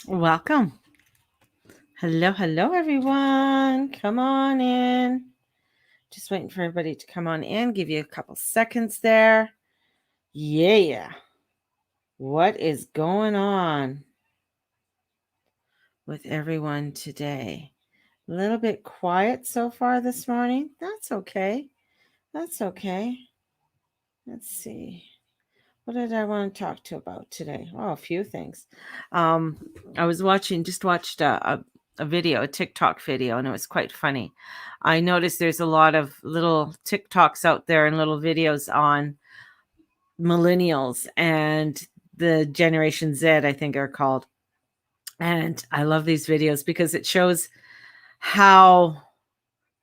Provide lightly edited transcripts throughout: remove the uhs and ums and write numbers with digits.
Welcome. Hello, everyone. Come on in. Just waiting for everybody to come on in. Give you a couple seconds there. Yeah. What is going on with everyone today? A little bit quiet so far this morning. That's okay. That's okay. Let's see. What did I want to talk to about today? Oh, a few things. I was watched a video, a TikTok video, and it was quite funny. I noticed there's a lot of little TikToks out there and little videos on millennials and the Generation Z, I think are called. And I love these videos because it shows how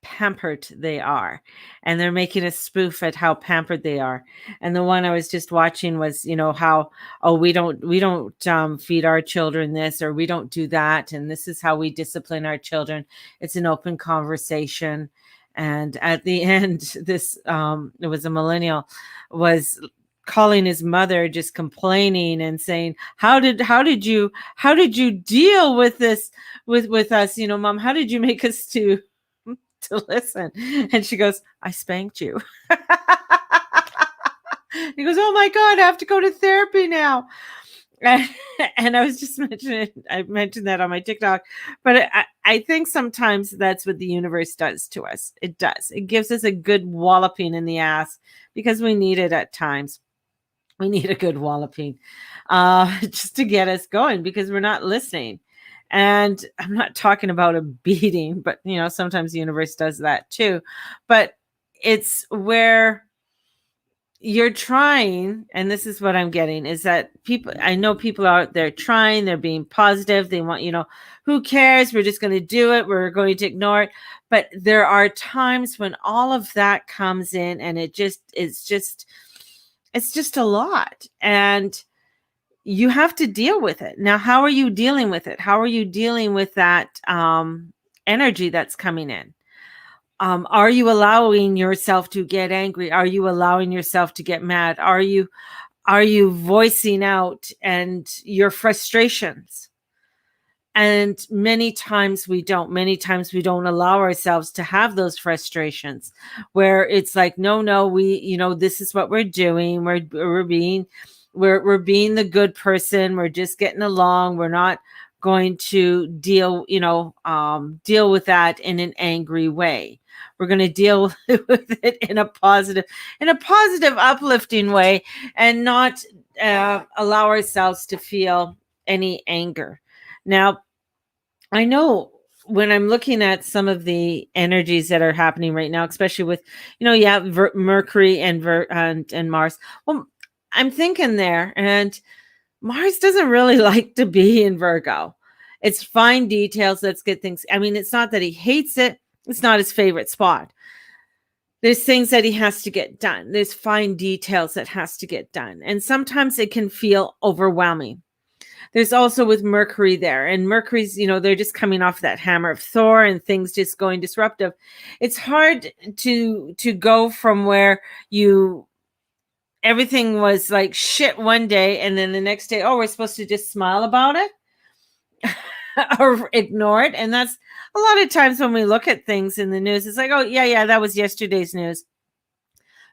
pampered they are, and they're making a spoof at how pampered they are. And the one I was just watching was, how, oh, we don't feed our children this, or we don't do that, and this is how we discipline our children. It's an open conversation. And at the end, this it was a millennial, was calling his mother, just complaining and saying, how did you deal with this, with us, mom, how did you make us to listen? And she goes, I spanked you. He goes, oh my God, I have to go to therapy now. And I was just I mentioned that on my TikTok, but I think sometimes that's what the universe does to us. It does. It gives us a good walloping in the ass because we need it at times. We need a good walloping just to get us going because we're not listening. And I'm not talking about a beating, but sometimes the universe does that too. But it's where you're trying, and this is what I'm getting, is that I know people out there trying, they're being positive, they want, who cares? We're just going to do it, we're going to ignore it. But there are times when all of that comes in and it's just a lot. And you have to deal with it. Now, how are you dealing with it? How are you dealing with that energy that's coming in? Are you allowing yourself to get angry? Are you allowing yourself to get mad? Are you voicing out and your frustrations? And many times we don't. Many times we don't allow ourselves to have those frustrations where it's like, no, we, this is what we're doing. We're being the good person. We're just getting along. We're not going to deal with that in an angry way. We're going to deal with it in a positive, uplifting way, and not allow ourselves to feel any anger. Now, I know when I'm looking at some of the energies that are happening right now, especially with, Mercury and Mars. Well, I'm thinking there, and Mars doesn't really like to be in Virgo. It's fine details. Let's get things. I mean, it's not that he hates it. It's not his favorite spot. There's things that he has to get done. There's fine details that has to get done. And sometimes it can feel overwhelming. There's also with Mercury there, and Mercury's, they're just coming off that hammer of Thor and things just going disruptive. It's hard to go from where everything was like shit one day, and then the next day, oh, we're supposed to just smile about it or ignore it. And that's a lot of times when we look at things in the news, it's like, oh yeah, that was yesterday's news.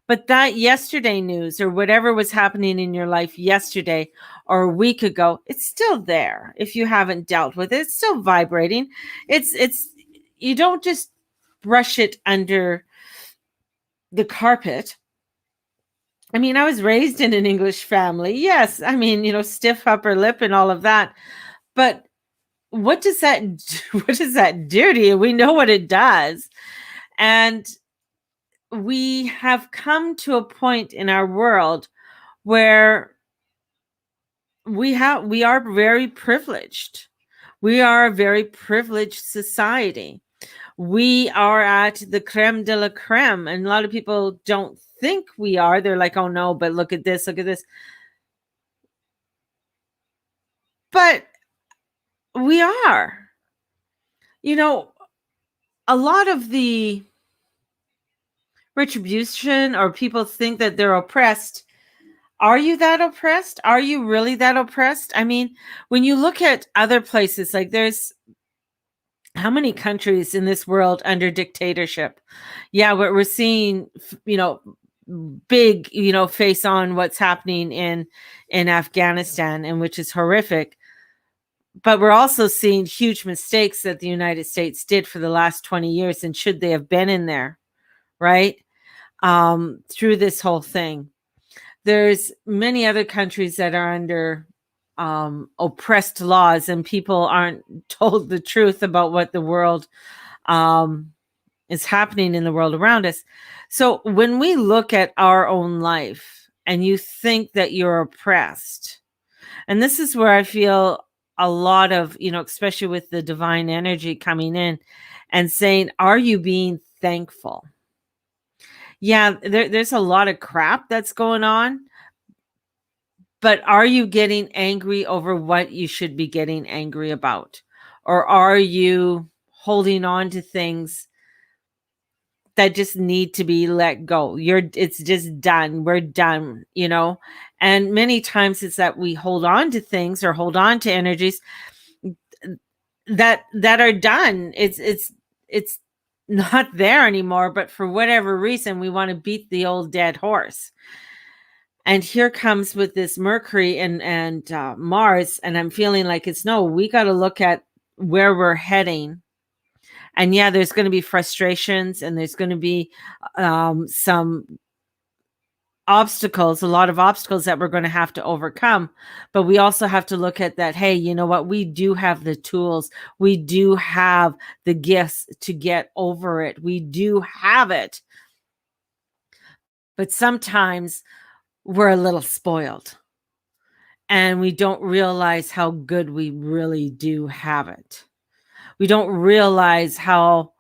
But that yesterday news, or whatever was happening in your life yesterday or a week ago, it's still there. If you haven't dealt with it, it's still vibrating. It's you don't just brush it under the carpet. I mean, I was raised in an English family. Yes, I mean, stiff upper lip and all of that. But what does that do to you? We know what it does. And we have come to a point in our world where we are very privileged. We are a very privileged society. We are at the creme de la creme, and a lot of people don't think we are. They're like, oh no, but look at this, but we are. A lot of the retribution, or people think that they're oppressed, Are you that oppressed? Are you really that oppressed? I mean, when you look at other places, like there's how many countries in this world under dictatorship? Yeah, we're seeing, big, face on what's happening in Afghanistan, and which is horrific. But we're also seeing huge mistakes that the United States did for the last 20 years, and should they have been in there, right? Through this whole thing. There's many other countries that are under oppressed laws, and people aren't told the truth about what the world is happening in the world around us. So when we look at our own life and you think that you're oppressed, and this is where I feel a lot of, especially with the divine energy coming in and saying, are you being thankful? Yeah, there's a lot of crap that's going on, but are you getting angry over what you should be getting angry about? Or are you holding on to things that just need to be let go? It's just done. We're done, And many times it's that we hold on to things or hold on to energies that are done. It's not there anymore, but for whatever reason, we want to beat the old dead horse. And here comes with this Mercury and Mars, and I'm feeling like we got to look at where we're heading. And yeah, there's going to be frustrations, and there's going to be some obstacles, a lot of obstacles that we're going to have to overcome. But we also have to look at that. Hey, you know what? We do have the tools. We do have the gifts to get over it. We do have it. But sometimes we're a little spoiled, and we don't realize how good we really do have it. We don't realize how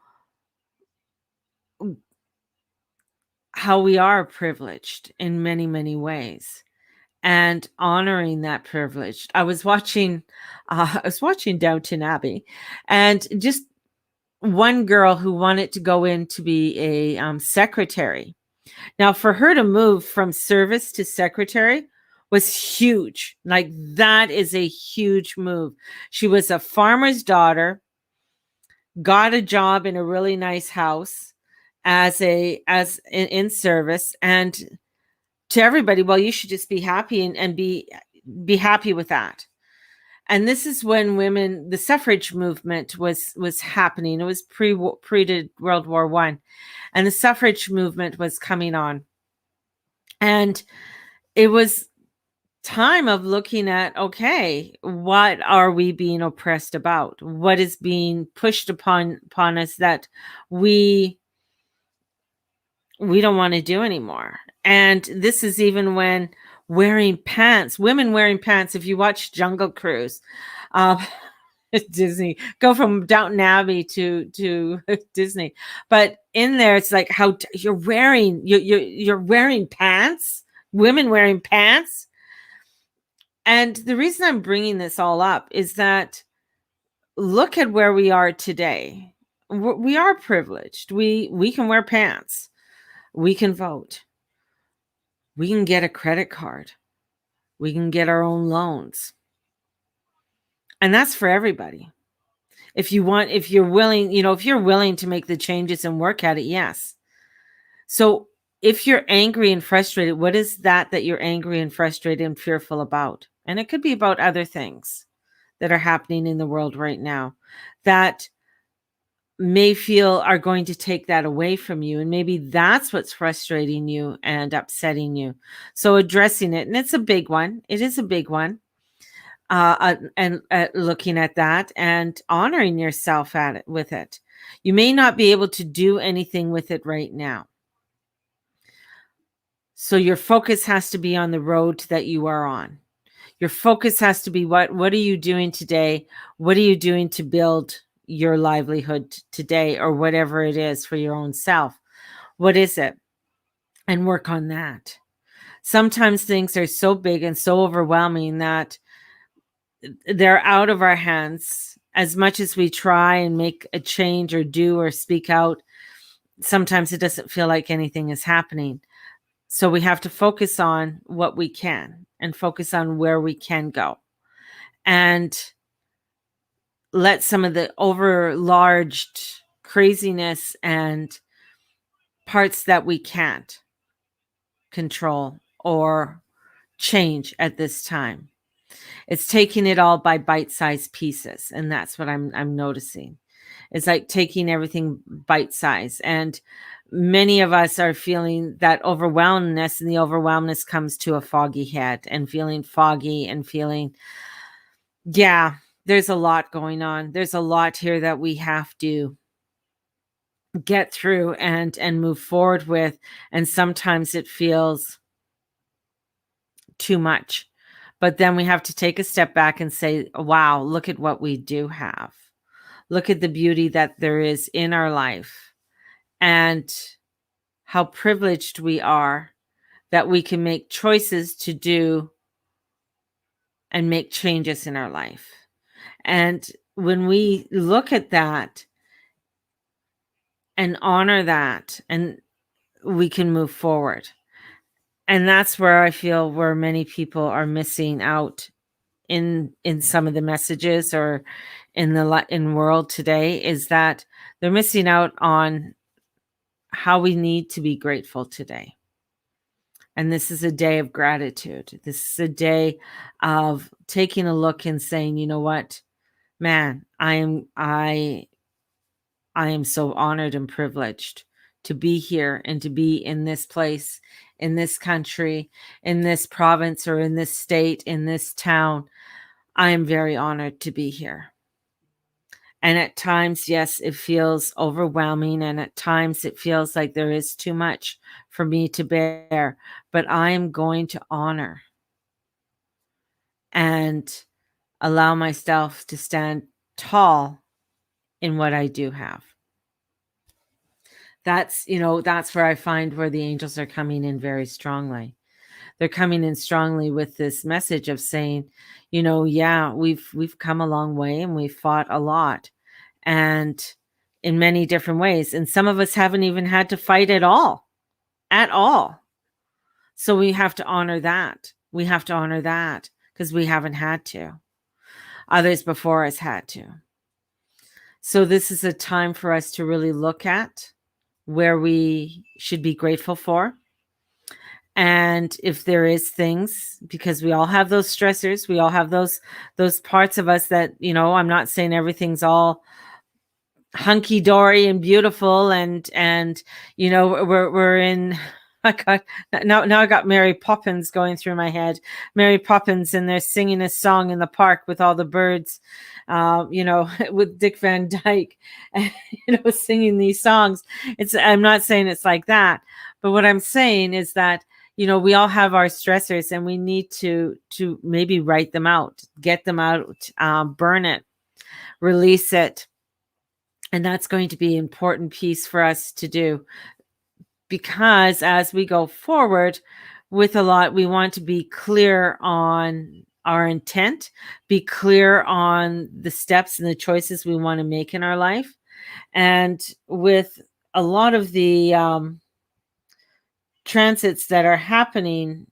we are privileged in many, many ways, and honoring that privilege. I was watching Downton Abbey, and just one girl who wanted to go in to be a secretary. Now, for her to move from service to secretary was huge. Like, that is a huge move. She was a farmer's daughter, got a job in a really nice house in service, and to everybody, well, you should just be happy and be happy with that. And this is when the suffrage movement was happening. It was pre to World War I, and the suffrage movement was coming on. And it was time of looking at, okay, what are we being oppressed about? What is being pushed upon us that we don't want to do anymore? And this is even when women wearing pants. If you watch Jungle Cruise, Disney, go from Downton Abbey to Disney, but in there it's like how you're wearing pants, women wearing pants. And the reason I'm bringing this all up is that look at where we are today. We are privileged. We can wear pants. We can vote. We can get a credit card. We can get our own loans. And that's for everybody. If you're willing to make the changes and work at it, yes. So if you're angry and frustrated, what is that you're angry and frustrated and fearful about? And it could be about other things that are happening in the world right now that may feel are going to take that away from you. And maybe that's what's frustrating you and upsetting you. So addressing it, and it's a big one. It is a big one. And looking at that and honoring yourself with it. You may not be able to do anything with it right now. So your focus has to be on the road that you are on. Your focus has to be what are you doing today? What are you doing to build your livelihood today, or whatever it is for your own self? What is it? And work on that. Sometimes things are so big and so overwhelming that they're out of our hands. As much as we try and make a change or do or speak out, sometimes it doesn't feel like anything is happening. So we have to focus on what we can and focus on where we can go, and let some of the overlarged craziness and parts that we can't control or change at this time. It's taking it all by bite-sized pieces, and that's what I'm noticing. It's like taking everything bite-sized, and many of us are feeling that overwhelmedness, and the overwhelmedness comes to a foggy head and feeling foggy and feeling, yeah, there's a lot going on. There's a lot here that we have to get through and move forward with, and sometimes it feels too much. But then we have to take a step back and say, wow, look at what we do have. Look at the beauty that there is in our life, and how privileged we are that we can make choices to do and make changes in our life. And when we look at that and honor that, and we can move forward. And that's where I feel where many people are missing out in some of the messages, or in the world today, is that they're missing out on how we need to be grateful today. And this is a day of gratitude. This is a day of taking a look and saying, you know what, man, I am so honored and privileged to be here and to be in this place, in this country, in this province, or in this state, in this town. I am very honored to be here. And at times, yes, it feels overwhelming. And at times it feels like there is too much for me to bear. But I am going to honor and allow myself to stand tall in what I do have. That's where I find where the angels are coming in very strongly. They're coming in strongly with this message of saying, yeah, we've come a long way, and we've fought a lot, and in many different ways. And some of us haven't even had to fight at all. So we have to honor that. We have to honor that because we haven't had to. Others before us had to. So this is a time for us to really look at where we should be grateful for. And if there is things, because we all have those stressors, we all have those parts of us that, I'm not saying everything's all hunky dory and beautiful, and we're in. Now I got Mary Poppins going through my head. Mary Poppins, and they're singing a song in the park with all the birds, with Dick Van Dyke, singing these songs. I'm not saying it's like that, but what I'm saying is that, we all have our stressors, and we need to maybe write them out, get them out, burn it, release it. And that's going to be an important piece for us to do, because as we go forward with a lot, we want to be clear on our intent, be clear on the steps and the choices we want to make in our life. And with a lot of the transits that are happening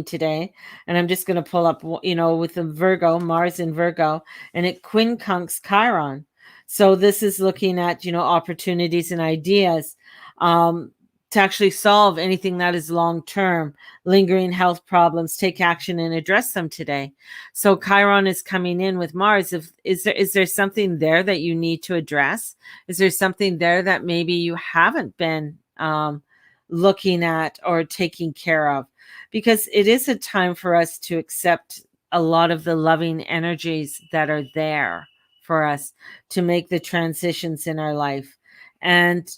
today, and I'm just going to pull up, with the Virgo, Mars in Virgo, and it quincunx Chiron. So this is looking at, opportunities and ideas to actually solve anything that is long-term, lingering health problems, take action and address them today. So Chiron is coming in with Mars. Is there something there that you need to address? Is there something there that maybe you haven't been looking at or taking care of? Because it is a time for us to accept a lot of the loving energies that are there for us to make the transitions in our life. And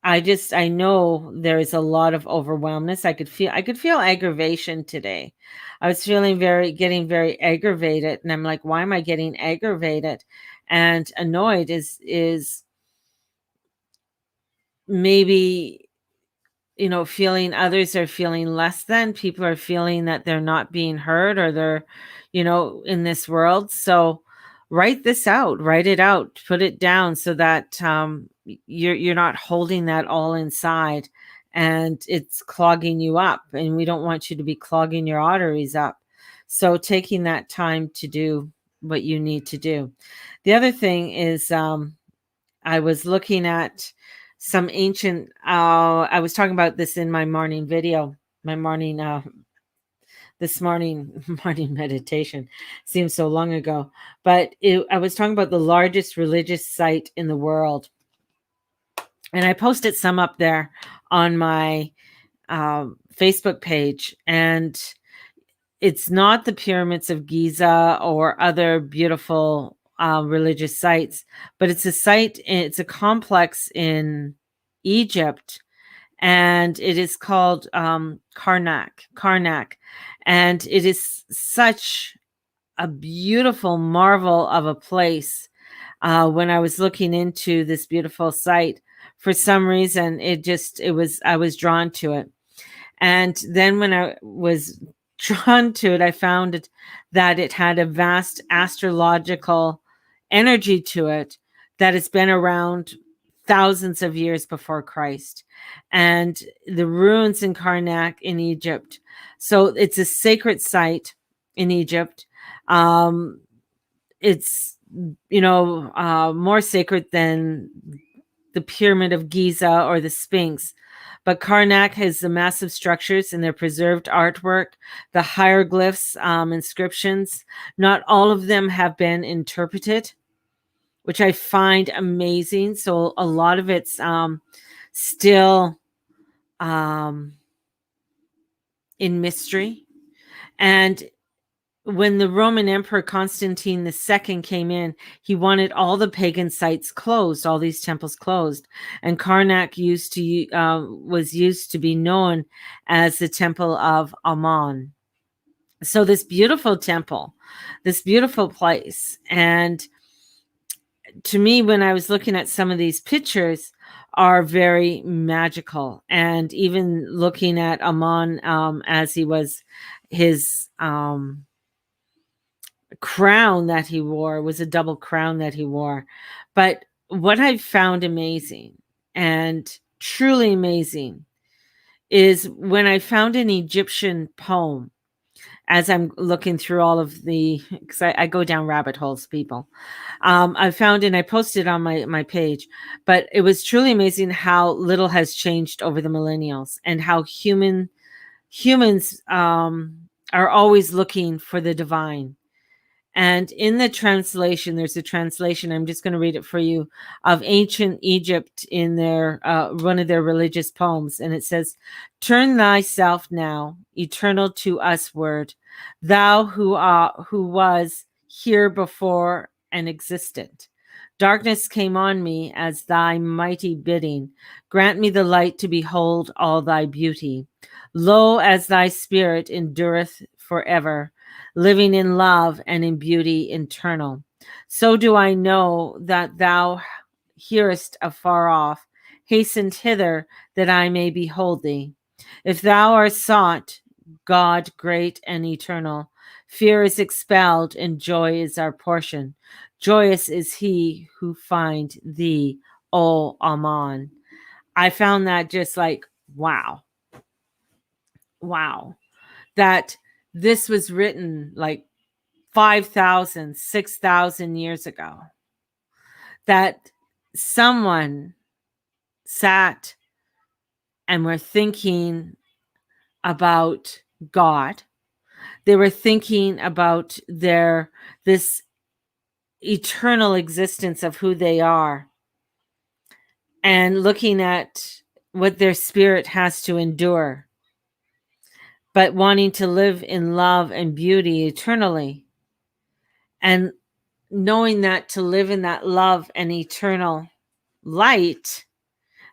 I know there is a lot of overwhelmness. I could feel aggravation today. I was getting very aggravated, and I'm like, why am I getting aggravated and annoyed? Is maybe, feeling others are feeling less than, people are feeling that they're not being heard, or they're, in this world. So write it out, put it down, so that, you're not holding that all inside, and it's clogging you up, and we don't want you to be clogging your arteries up. So taking that time to do what you need to do. The other thing is, I was looking at some ancient, I was talking about this in my morning video, my morning, this morning morning meditation. Seems so long ago, but I was talking about the largest religious site in the world. And I posted some up there on my Facebook page. And it's not the pyramids of Giza or other beautiful religious sites, but it's a site, it's a complex in Egypt, and it is called Karnak. And it is such a beautiful marvel of a place. When I was looking into this beautiful site, for some reason, I was drawn to it. And then when I was drawn to it, I found that it had a vast astrological energy to it that has been around thousands of years before Christ. And the ruins in Karnak in Egypt. So it's a sacred site in Egypt. It's, more sacred than the Pyramid of Giza or the Sphinx. But Karnak has the massive structures and their preserved artwork, the hieroglyphs, inscriptions. Not all of them have been interpreted, which I find amazing. So a lot of it's still in mystery. And when the Roman Emperor Constantine II came in, he wanted all the pagan sites closed, all these temples closed. And Karnak was used to be known as the Temple of Amman. So this beautiful temple, this beautiful place. And to me, when I was looking at some of these pictures, are very magical. And even looking at Amman as he was, his crown that he wore was a double crown that he wore. But what I found amazing and truly amazing is when I found an Egyptian poem, as I'm looking through all of because I go down rabbit holes, people. I found, and I posted on my page, but it was truly amazing how little has changed over the millennials, and how humans are always looking for the divine. And in the translation, there's a translation, I'm just going to read it for you, of ancient Egypt in their one of their religious poems. And it says, "Turn thyself now, eternal to us word, thou who was here before and existent. Darkness came on me as thy mighty bidding. Grant me the light to behold all thy beauty. Lo, as thy spirit endureth forever, living in love and in beauty eternal. So do I know that thou hearest afar off, hastened hither that I may behold thee. If thou art sought, God great and eternal, fear is expelled and joy is our portion. Joyous is he who find thee, O Amman." I found that just like, wow. Wow. That this was written like 5,000, 6,000 years ago. That someone sat and were thinking about God. They were thinking about this eternal existence of who they are, and looking at what their spirit has to endure, but wanting to live in love and beauty eternally. And knowing that to live in that love and eternal light,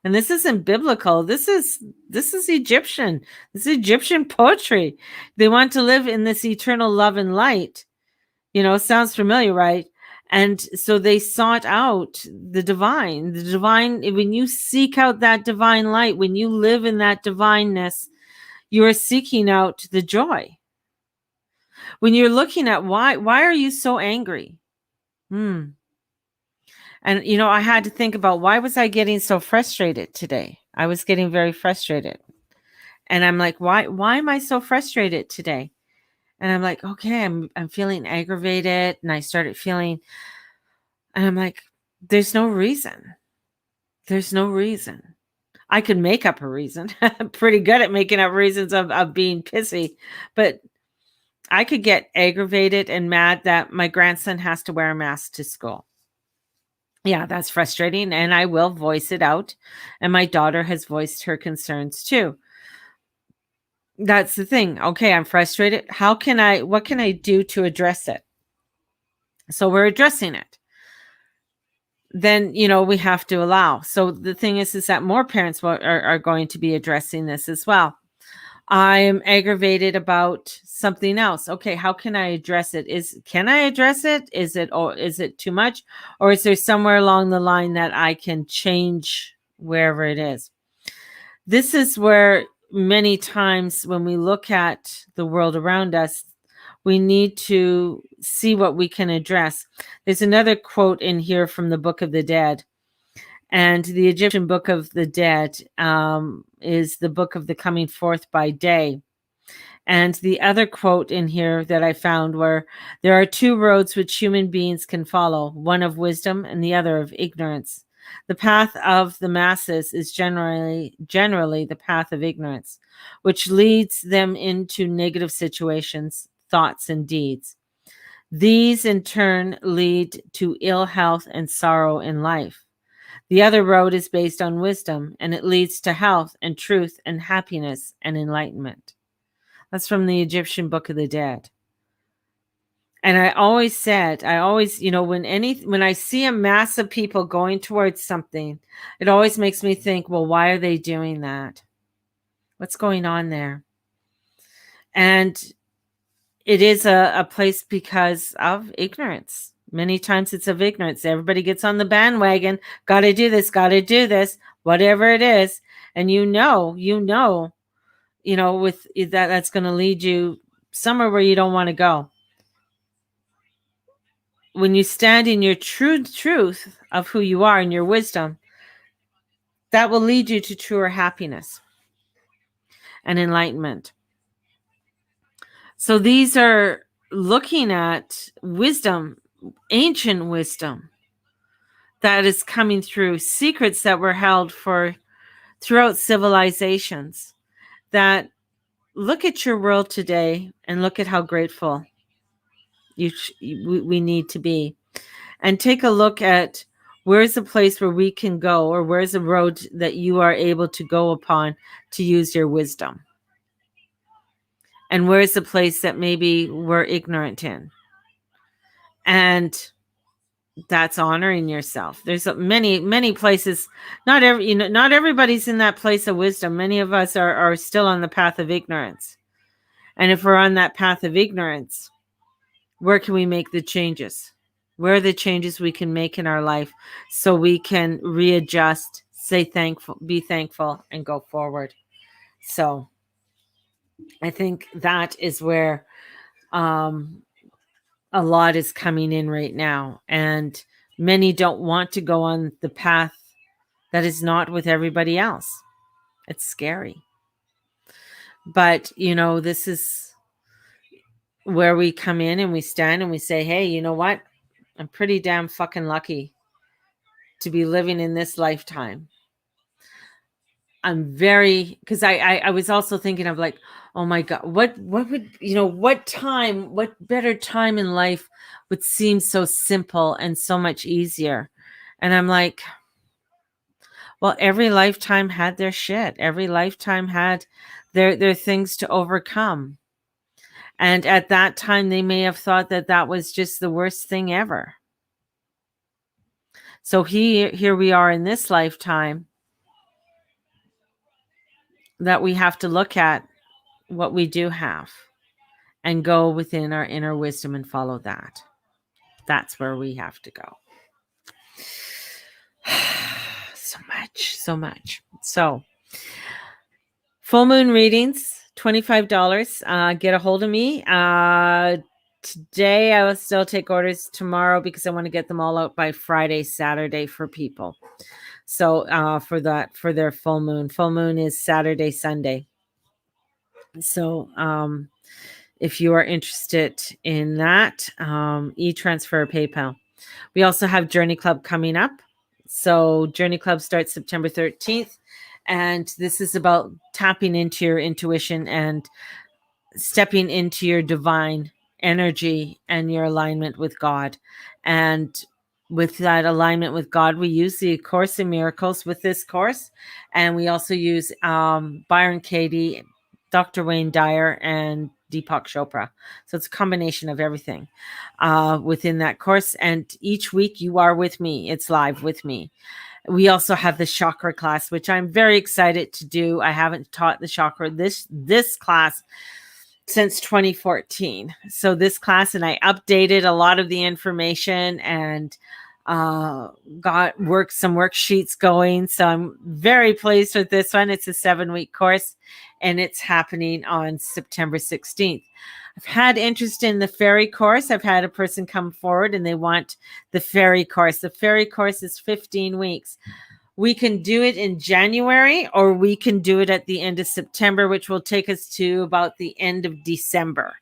and this isn't biblical, this is Egyptian. This is Egyptian poetry. They want to live in this eternal love and light. Sounds familiar, right? And so they sought out the divine. When you seek out that divine light, when you live in that divineness, you are seeking out the joy. When you're looking at why are you so angry? And And, I had to think about, why was I getting so frustrated today? I was getting very frustrated. And I'm like, why am I so frustrated today? And I'm like, okay, I'm feeling aggravated. And I started feeling, and I'm like, there's no reason. There's no reason. I could make up a reason. I'm pretty good at making up reasons of being pissy. But I could get aggravated and mad that my grandson has to wear a mask to school. Yeah, that's frustrating. And I will voice it out. And my daughter has voiced her concerns too. That's the thing. Okay, I'm frustrated. What can I do to address it? So we're addressing it. Then, we have to allow. So the thing is that more parents are going to be addressing this as well. I am aggravated about something else. Okay, how can I address it? Can I address it? Is it too much? Or is there somewhere along the line that I can change wherever it is? This is where many times when we look at the world around us, we need to see what we can address. There's another quote in here from the Book of the Dead. And the Egyptian Book of the Dead is the book of the coming forth by day. And the other quote in here that I found were, there are two roads which human beings can follow, one of wisdom and the other of ignorance. The path of the masses is generally the path of ignorance, which leads them into negative situations, thoughts, and deeds. These in turn lead to ill health and sorrow in life. The other road is based on wisdom, and it leads to health and truth and happiness and enlightenment. That's from the Egyptian Book of the Dead. And I always said, when I see a mass of people going towards something, it always makes me think, well, why are they doing that? What's going on there? And it is a place because of ignorance. Many times it's of ignorance. Everybody gets on the bandwagon. Got to do this, whatever it is. And with that's going to lead you somewhere where you don't want to go. When you stand in your true truth of who you are and your wisdom, that will lead you to truer happiness and enlightenment. So these are looking at wisdom, ancient wisdom that is coming through, secrets that were held throughout civilizations. That look at your world today and look at how grateful we need to be, and take a look at where's a place where we can go, or where's a road that you are able to go upon to use your wisdom, and where's the place that maybe we're ignorant in. And that's honoring yourself. There's many places. Not everybody's in that place of wisdom. Many of us are still on the path of ignorance. And if we're on that path of ignorance, where can we make the changes? Where are the changes we can make in our life so we can readjust, be thankful, and go forward? So I think that is where a lot is coming in right now. And many don't want to go on the path that is not with everybody else. It's scary. But, this is where we come in and we stand and we say, hey, you know what? I'm pretty damn fucking lucky to be living in this lifetime. I'm very, because I was also thinking of like, oh my God, what would, what better time in life would seem so simple and so much easier? And I'm like, well, every lifetime had their shit. Every lifetime had their things to overcome. And at that time, they may have thought that was just the worst thing ever. So here we are in this lifetime, that we have to look at what we do have and go within our inner wisdom and follow that. That's where we have to go. So much. So full moon readings, $25. Get a hold of me. today. I will still take orders tomorrow because I want to get them all out by Friday, Saturday for people. So for their full moon is Saturday, Sunday. So if you are interested in that, e-transfer, PayPal. We also have Journey Club coming up. So Journey Club starts September 13th. And this is about tapping into your intuition and stepping into your divine energy and your alignment with God. And with that alignment with God, we use the Course in Miracles with this course. And we also use Byron Katie, Dr. Wayne Dyer, and Deepak Chopra. So it's a combination of everything within that course. And each week you are with me. It's live with me. We also have the chakra class, which I'm very excited to do. I haven't taught the chakra this class since 2014. So this class, and I updated a lot of the information and got some worksheets going. So I'm very pleased with this one. It's a 7-week course and it's happening on September 16th. I've had interest in the fairy course. I've had a person come forward and they want the fairy course. The fairy course is 15 weeks. We can do it in January or we can do it at the end of September, which will take us to about the end of December.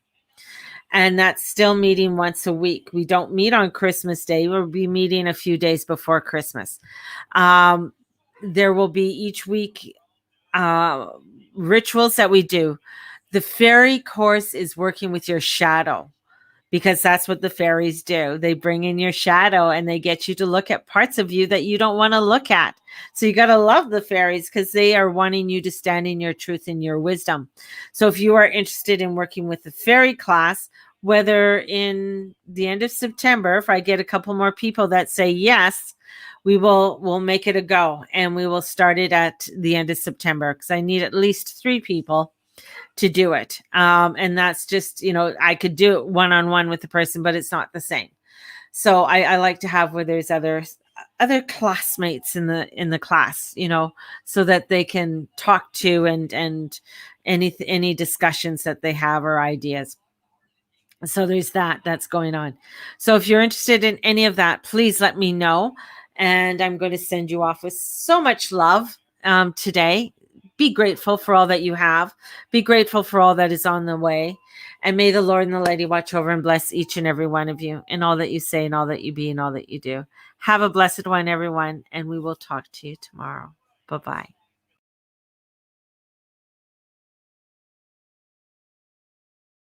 And that's still meeting once a week. We don't meet on Christmas Day. We'll be meeting a few days before Christmas. There will be each week rituals that we do. The fairy course is working with your shadow, because that's what the fairies do. They bring in your shadow and they get you to look at parts of you that you don't want to look at. So you got to love the fairies because they are wanting you to stand in your truth and your wisdom. So if you are interested in working with the fairy class, whether in the end of September, if I get a couple more people that say yes, we'll make it a go, and we will start it at the end of September because I need at least 3 people to do it. And that's just, I could do it one-on-one with the person, but it's not the same. So I like to have where there's other classmates in the class, so that they can talk to and any discussions that they have or ideas. So there's that's going on. So if you're interested in any of that, please let me know. And I'm going to send you off with so much love today. Be grateful for all that you have. Be grateful for all that is on the way. And may the Lord and the Lady watch over and bless each and every one of you in all that you say and all that you be and all that you do. Have a blessed one, everyone. And we will talk to you tomorrow. Bye-bye.